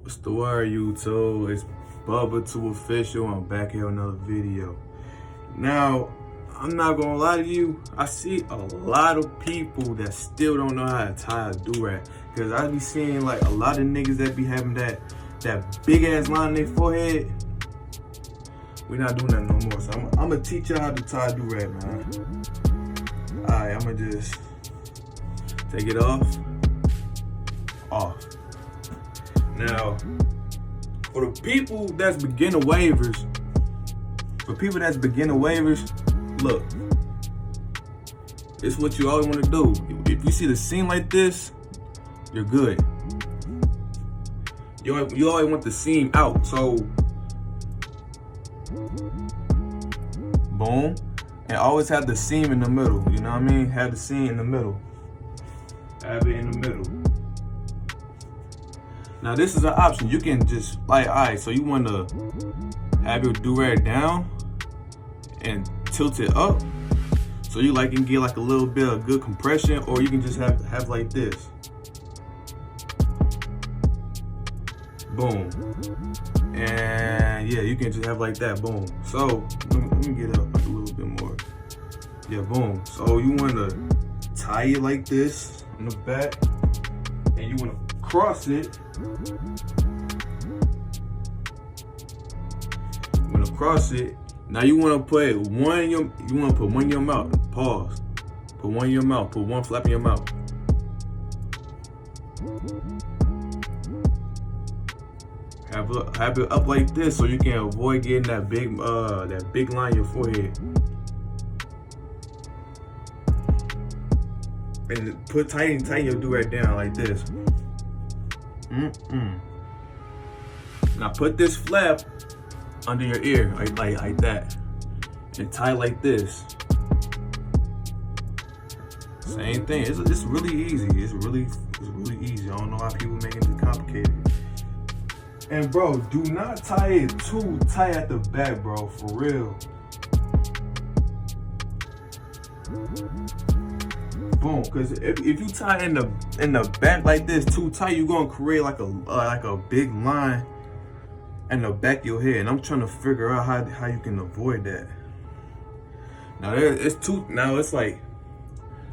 What's the word, YouTube? It's Bubba2 Official. I'm back here with another video. Now, I'm not gonna lie to you. I see a lot of people that still don't know how to tie a do-rag. Cause I be seeing like a lot of niggas that be having that big ass line in their forehead. We not doing that no more. So I'm gonna teach y'all how to tie a do-rag, man. Alright, I'm gonna just take it off. Now, for the people that's beginner wavers, look, it's what you always want to do. If you see the seam like this, you're good. You always want the seam out, so boom, and always have the seam in the middle. You know what I mean? Have the seam in the middle. Have it in the middle. Now this is an option. You can just like, alright, so you want to have your do-rag down and tilt it up, so you like can get like a little bit of good compression, or you can just have like this. Boom. And yeah, you can just have like that. Boom. So let me get up like a little bit more. Yeah, boom. So you want to tie it like this in the back, and you want to cross it. You want to cross it. Now you want to put one in your, mouth. Pause. Put one in your mouth. Put one flap in your mouth. Have it up like this so you can avoid getting that big line in your forehead. And tighten your do-rag down like this. Now put this flap under your ear, like that, and tie like this. Same thing. It's really easy. It's really easy. I don't know how people make it complicated. And bro, do not tie it too tight at the back, bro. For real. Boom. Cause if you tie in the back like this too tight, you're gonna create like a big line in the back of your head. And I'm trying to figure out how you can avoid that. Now it's like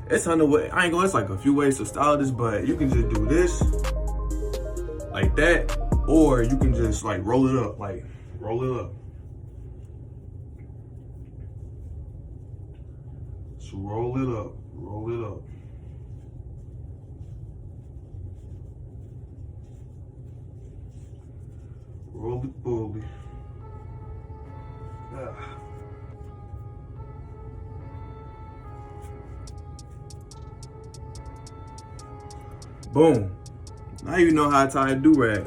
it's on the way. I ain't gonna. It's like a few ways to style this, but you can just do this like that. Or you can just like roll it up, roll it up. So roll it up. Roll it bully. Boom. Now you know how to tie a do-rag.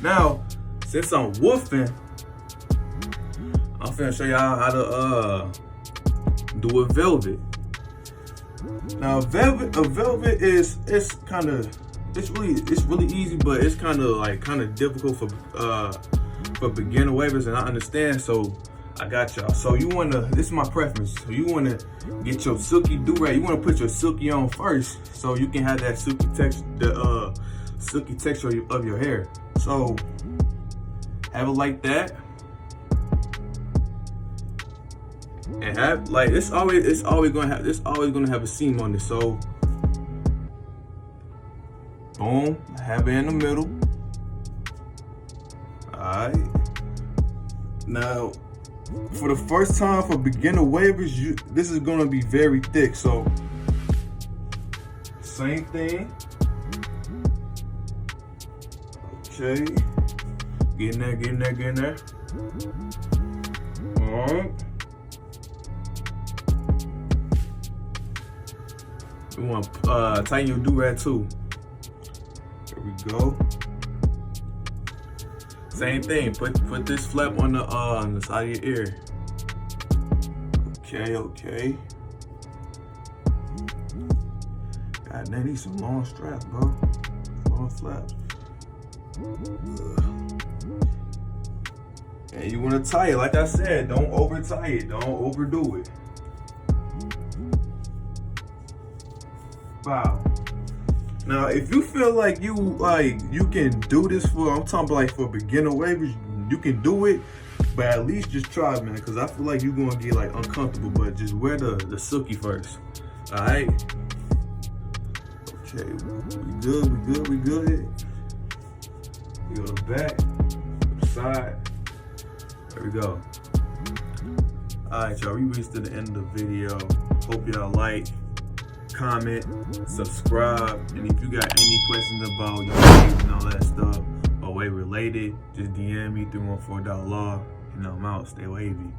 Now, since I'm woofing, I'm finna show y'all how to do a velvet. Now, a velvet is really easy, but it's kind of difficult for beginner wavers, and I understand. So I got y'all. So this is my preference. So you wanna get your silky do-rag. You wanna put your silky on first, so you can have that silky texture of your hair. So have it like that, and have like it's always gonna have a seam on it. So boom, have it in the middle. Alright. Now for the first time for beginner wavers, this is gonna be very thick. So same thing. Okay, get in there. All right. You want to tighten your do-rag too. There we go. Same thing. Put this flap on the side of your ear. Okay. God damn, these some long straps, bro. Long flaps. And you want to tie it, like I said, don't over tie it, don't overdo it. Wow. Now, if you feel like you can do this I'm talking about like for beginner wavers, you can do it, but at least just try, man, because I feel like you're gonna get like uncomfortable. But just wear the silky first. All right. Okay, we good. We go to the back, the side. There we go. All right, y'all. We reached to the end of the video. Hope y'all like, comment, subscribe, and if you got any questions about your waves and all that stuff or wave related, just DM me 314.law, and I'm out. Stay wavy.